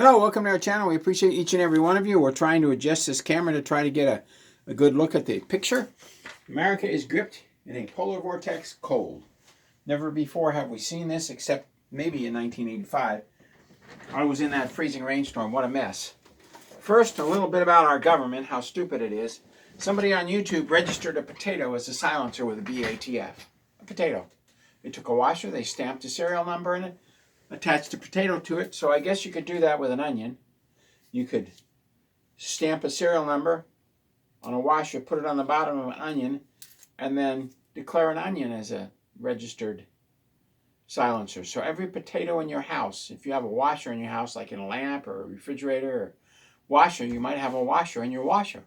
Hello, welcome to our channel. We appreciate each and every one of you. We're trying to adjust this camera to try to get a good look at the picture. America is gripped in a polar vortex cold. Never before have we seen this except maybe in 1985. I was in that freezing rainstorm. What a mess. First, a little bit about our government, how stupid it is. Somebody on YouTube registered a potato as a silencer with a BATF. A potato. They took a washer, they stamped a serial number in it, attached a potato to it. So I guess you could do that with an onion. You could stamp a serial number on a washer, put it on the bottom of an onion, and then declare an onion as a registered silencer. So every potato in your house, if you have a washer in your house, like in a lamp or a refrigerator or washer, you might have a washer in your washer.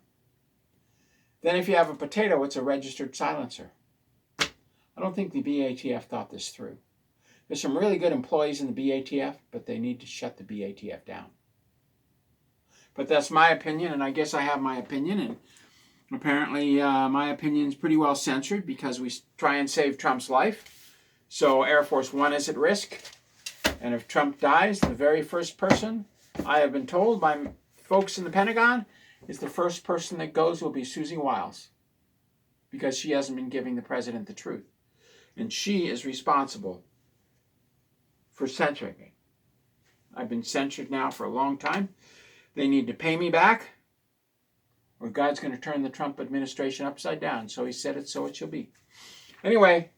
Then if you have a potato, it's a registered silencer. I don't think the BATF thought this through. There's some really good employees in the BATF, but they need to shut the BATF down. But that's my opinion, and I guess I have my opinion, and apparently my opinion is pretty well censored because we try and save Trump's life. So Air Force One is at risk, and if Trump dies, the very first person, I have been told by folks in the Pentagon, is the first person that goes will be Susie Wiles, because she hasn't been giving the president the truth. And she is responsible for censoring me. I've been censored now for a long time. They need to pay me back, or God's going to turn the Trump administration upside down. So he said it, so it shall be. Anyway,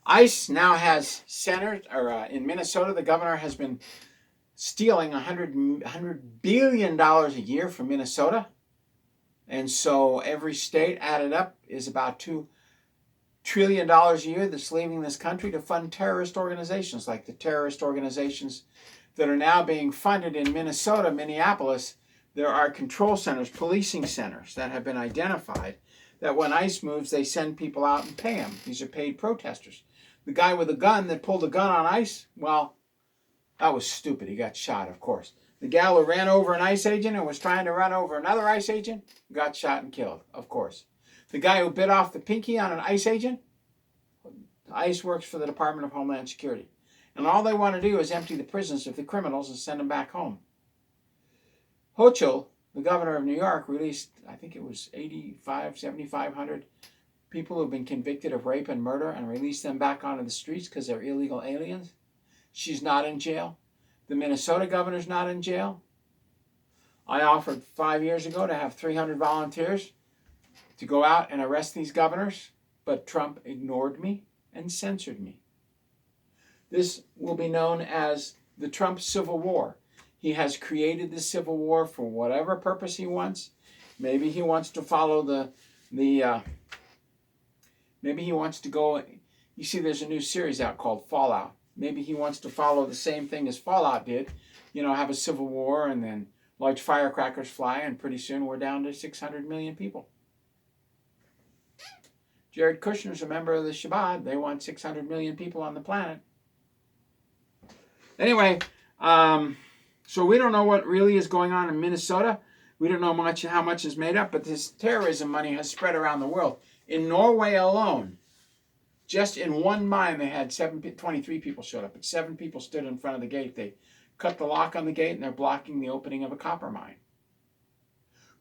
ICE now has centers, in Minnesota, the governor has been stealing $100 billion a year from Minnesota. And so every state added up is about $2 trillion a year that's leaving this country to fund terrorist organizations, like the terrorist organizations that are now being funded in Minnesota, Minneapolis. There are control centers, policing centers that have been identified that when ICE moves, they send people out and pay them. These are paid protesters. The guy with a gun that pulled a gun on ICE, well, that was stupid. He got shot, of course. The gal who ran over an ICE agent and was trying to run over another ICE agent got shot and killed, of course. The guy who bit off the pinky on an ICE agent, ICE works for the Department of Homeland Security. And all they want to do is empty the prisons of the criminals and send them back home. Hochul, the governor of New York, released, I think it was 7,500 people who have been convicted of rape and murder and released them back onto the streets because they're illegal aliens. She's not in jail. The Minnesota governor's not in jail. I offered 5 years ago to have 300 volunteers to go out and arrest these governors, but Trump ignored me and censored me. This will be known as the Trump Civil War. He has created the Civil War for whatever purpose he wants. Maybe he wants to follow maybe he wants to go, you see there's a new series out called Fallout. Maybe he wants to follow the same thing as Fallout did, have a civil war and then large firecrackers fly, and pretty soon we're down to 600 million people. Jared Kushner's a member of the Shabbat. They want 600 million people on the planet. Anyway, so we don't know what really is going on in Minnesota. We don't know how much is made up, but this terrorism money has spread around the world. In Norway alone, just in one mine, they had 23 people showed up, but 7 people stood in front of the gate. They cut the lock on the gate, and they're blocking the opening of a copper mine.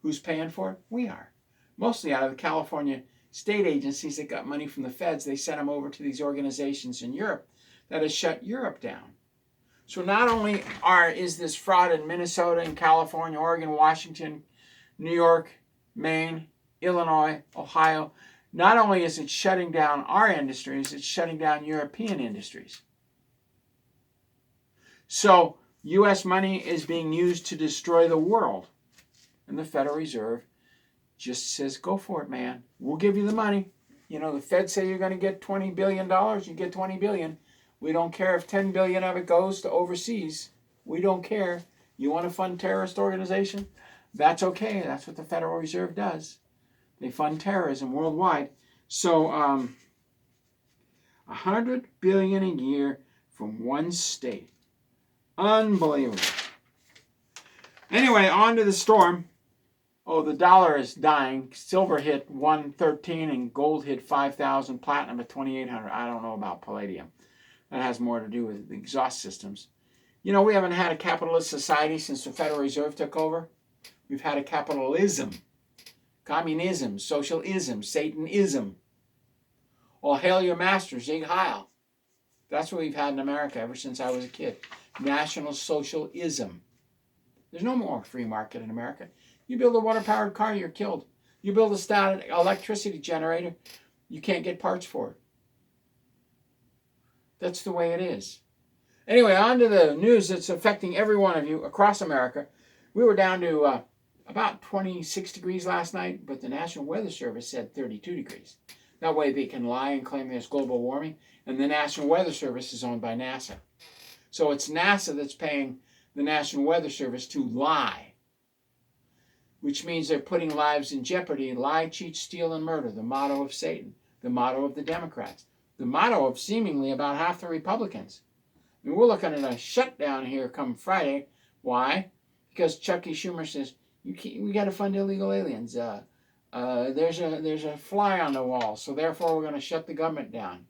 Who's paying for it? We are. Mostly out of the California state agencies that got money from the feds. They sent them over to these organizations in Europe that has shut Europe down. So not only is this fraud in Minnesota and California, Oregon, Washington, New York, Maine, Illinois, Ohio, not only is it shutting down our industries, it's shutting down European industries. So U.S. money is being used to destroy the world. And the Federal Reserve just says, go for it, man. We'll give you the money. The Fed say you're going to get $20 billion, you get $20 billion. We don't care if $10 billion of it goes to overseas. We don't care. You want to fund terrorist organization? That's okay. That's what the Federal Reserve does. They fund terrorism worldwide. So $100 billion a year from one state. Unbelievable. Anyway, on to the storm. Oh, the dollar is dying. Silver hit 113 and gold hit 5,000, platinum at 2,800. I don't know about palladium. That has more to do with the exhaust systems. You know, we haven't had a capitalist society since the Federal Reserve took over. We've had a capitalism, communism, socialism, Satanism. All hail your master, Zig Heil. That's what we've had in America ever since I was a kid. National Socialism. There's no more free market in America. You build a water-powered car, you're killed. You build a static electricity generator, you can't get parts for it. That's the way it is. Anyway, on to the news that's affecting every one of you across America. We were down to about 26 degrees last night, but the National Weather Service said 32 degrees. That way they can lie and claim there's global warming, and the National Weather Service is owned by NASA. So it's NASA that's paying the National Weather Service to lie, which means they're putting lives in jeopardy. Lie, cheat, steal, and murder, the motto of Satan, the motto of the Democrats, the motto of seemingly about half the Republicans. I mean, we're looking at a shutdown here come Friday. Why? Because Chucky Schumer says we got to fund illegal aliens. There's a fly on the wall, so therefore we're going to shut the government down.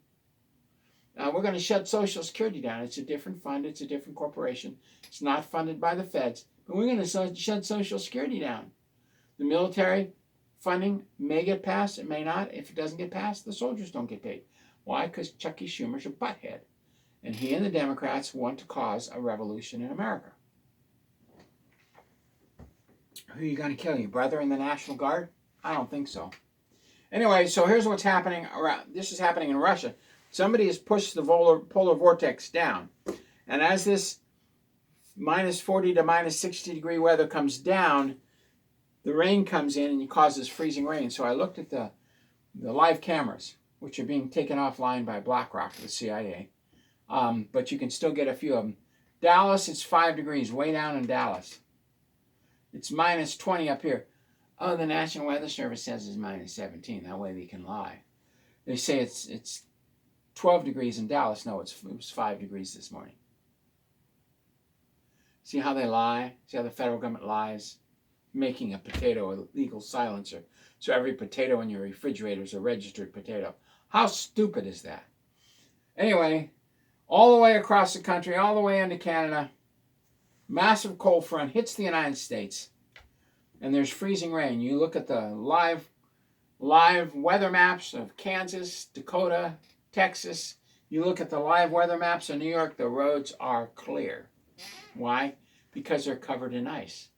We're going to shut Social Security down. It's a different fund. It's a different corporation. It's not funded by the feds. But we're going to shut Social Security down. The military funding may get passed. It may not. If it doesn't get passed, the soldiers don't get paid. Why? Because Chucky Schumer's a butthead. And he and the Democrats want to cause a revolution in America. Who are you going to kill? Your brother in the National Guard? I don't think so. Anyway, so here's what's happening around. This is happening in Russia. Somebody has pushed the polar vortex down. And as this minus 40 to minus 60 degree weather comes down, the rain comes in and it causes freezing rain. So I looked at the live cameras, which are being taken offline by BlackRock, the CIA. But you can still get a few of them. Dallas, it's 5 degrees, way down in Dallas. It's minus 20 up here. Oh, the National Weather Service says it's minus 17. That way they can lie. They say it's 12 degrees in Dallas. No, it was 5 degrees this morning. See how they lie? See how the federal government lies? Making a potato a legal silencer. So every potato in your refrigerator is a registered potato. How stupid is that? Anyway, all the way across the country, all the way into Canada, massive cold front hits the United States, and there's freezing rain. You look at the live weather maps of Kansas, Dakota, Texas. You look at the live weather maps of New York, the roads are clear. Why? Because they're covered in ice.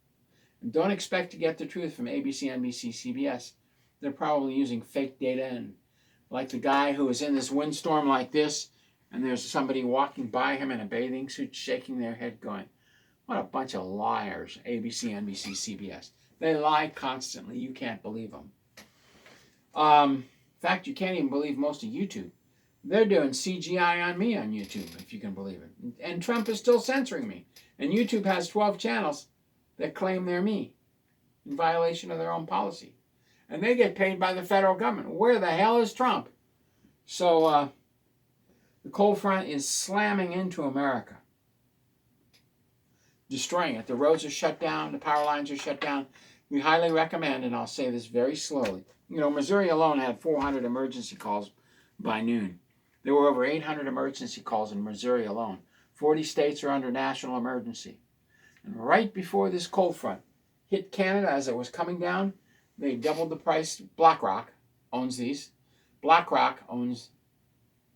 And don't expect to get the truth from ABC, NBC, CBS. They're probably using fake data, and like the guy who was in this windstorm like this, and there's somebody walking by him in a bathing suit shaking their head going, what a bunch of liars, ABC, NBC, CBS. They lie constantly. You can't believe them. In fact, you can't even believe most of YouTube. They're doing CGI on me on YouTube, if you can believe it. And Trump is still censoring me. And YouTube has 12 channels that claim they're me in violation of their own policy. And they get paid by the federal government. Where the hell is Trump? So the cold front is slamming into America, destroying it. The roads are shut down. The power lines are shut down. We highly recommend, and I'll say this very slowly, you know, Missouri alone had 400 emergency calls by noon. There were over 800 emergency calls in Missouri alone. 40 states are under national emergency. And right before this cold front hit Canada as it was coming down, they doubled the price. BlackRock owns these. BlackRock owns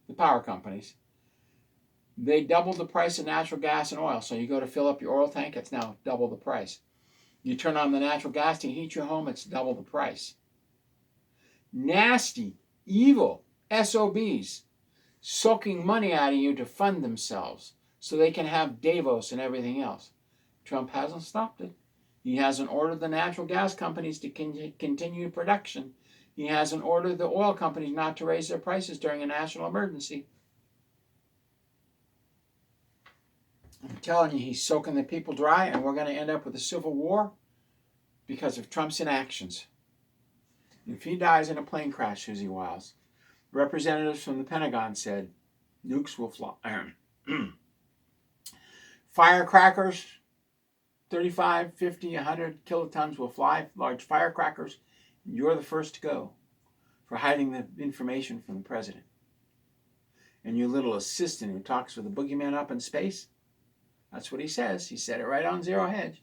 the power companies. They doubled the price of natural gas and oil. So you go to fill up your oil tank, it's now double the price. You turn on the natural gas to heat your home, it's double the price. Nasty, evil SOBs soaking money out of you to fund themselves so they can have Davos and everything else. Trump hasn't stopped it. He hasn't ordered the natural gas companies to continue production. He hasn't ordered the oil companies not to raise their prices during a national emergency. I'm telling you, he's soaking the people dry, and we're going to end up with a civil war because of Trump's inactions. If he dies in a plane crash, Susie Wiles, representatives from the Pentagon said nukes will fly. Firecrackers, 35, 50, 100 kilotons will fly, large firecrackers. You're the first to go for hiding the information from the president. And your little assistant who talks with the boogeyman up in space, That's what he says. He said it right on Zero Hedge.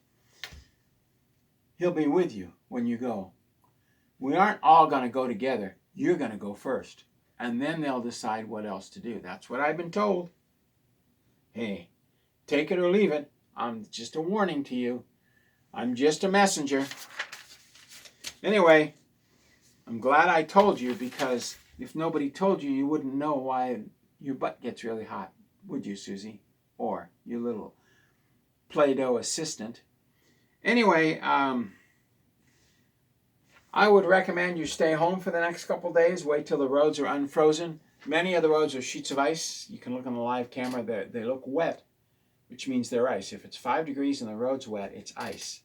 He'll be with you when you go. We aren't all going to go together. You're going to go first. And then they'll decide what else to do. That's what I've been told. Hey, take it or leave it. I'm just a warning to you. I'm just a messenger. Anyway, I'm glad I told you, because if nobody told you, you wouldn't know why your butt gets really hot, would you, Susie? Or your little Play-Doh assistant. Anyway, I would recommend you stay home for the next couple days. Wait till the roads are unfrozen. Many of the roads are sheets of ice. You can look on the live camera. They look wet, which means they're ice. If it's 5 degrees and the road's wet, it's ice.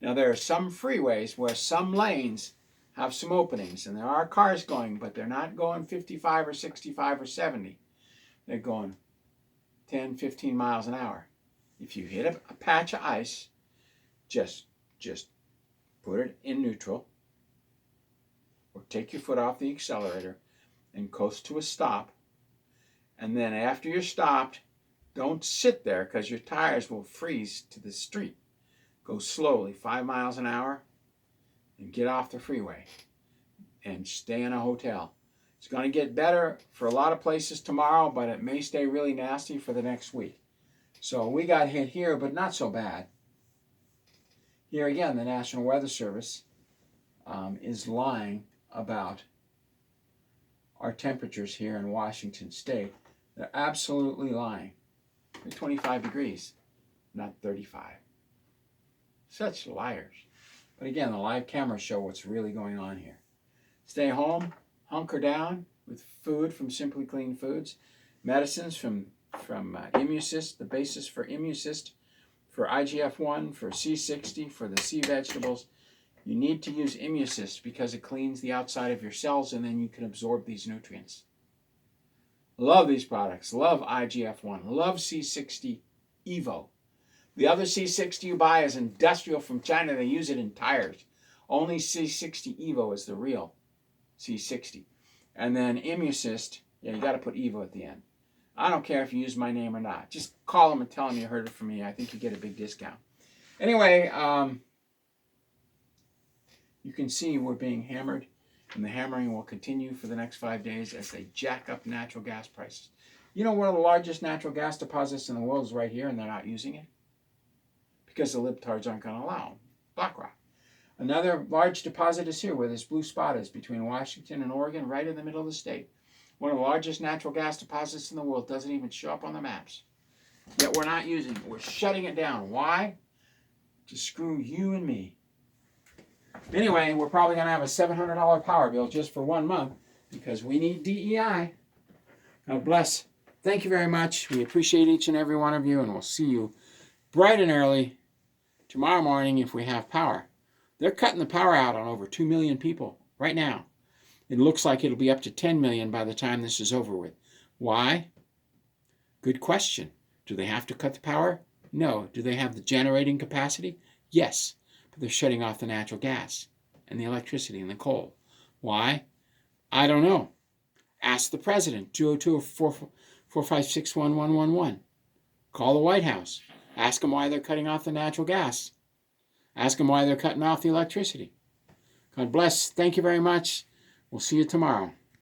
Now, there are some freeways where some lanes have some openings, and there are cars going, but they're not going 55 or 65 or 70. They're going 10, 15 miles an hour. If you hit a patch of ice, just put it in neutral, or take your foot off the accelerator and coast to a stop. And then after you're stopped, don't sit there, because your tires will freeze to the street. Go slowly, 5 miles an hour, and get off the freeway and stay in a hotel. It's going to get better for a lot of places tomorrow, but it may stay really nasty for the next week. So we got hit here, but not so bad. Here again, the National Weather Service is lying about our temperatures here in Washington State. They're absolutely lying. They're 25 degrees, not 35. Such liars. But again, the live cameras show what's really going on here. Stay home, hunker down with food from Simply Clean Foods, medicines from IMMUSIST, the basis for IMMUSIST, for IGF-1, for C60, for the C vegetables. You need to use IMMUSIST because it cleans the outside of your cells, and then you can absorb these nutrients. Love these products. Love IGF-1. Love C60 Evo. The other C60 you buy is industrial from China. They use it in tires. Only C60 Evo is the real C60. And then IMMUSIST, yeah, you got to put Evo at the end. I don't care if you use my name or not. Just call them and tell them you heard it from me. I think you get a big discount. Anyway, you can see we're being hammered, and the hammering will continue for the next 5 days as they jack up natural gas prices. You know, one of the largest natural gas deposits in the world is right here, and they're not using it because the LIBTARDS aren't going to allow them. BlackRock. Another large deposit is here where this blue spot is between Washington and Oregon, right in the middle of the state. One of the largest natural gas deposits in the world, doesn't even show up on the maps. Yet we're not using it. We're shutting it down. Why? To screw you and me. Anyway, we're probably going to have a $700 power bill just for 1 month because we need DEI. God bless. Thank you very much. We appreciate each and every one of you, and we'll see you bright and early tomorrow morning if we have power. They're cutting the power out on over 2 million people right now. It looks like it'll be up to 10 million by the time this is over with. Why? Good question. Do they have to cut the power? No. Do they have the generating capacity? Yes. But they're shutting off the natural gas and the electricity and the coal. Why? I don't know. Ask the president, 202-456-1111. Call the White House. Ask them why they're cutting off the natural gas. Ask them why they're cutting off the electricity. God bless. Thank you very much. We'll see you tomorrow.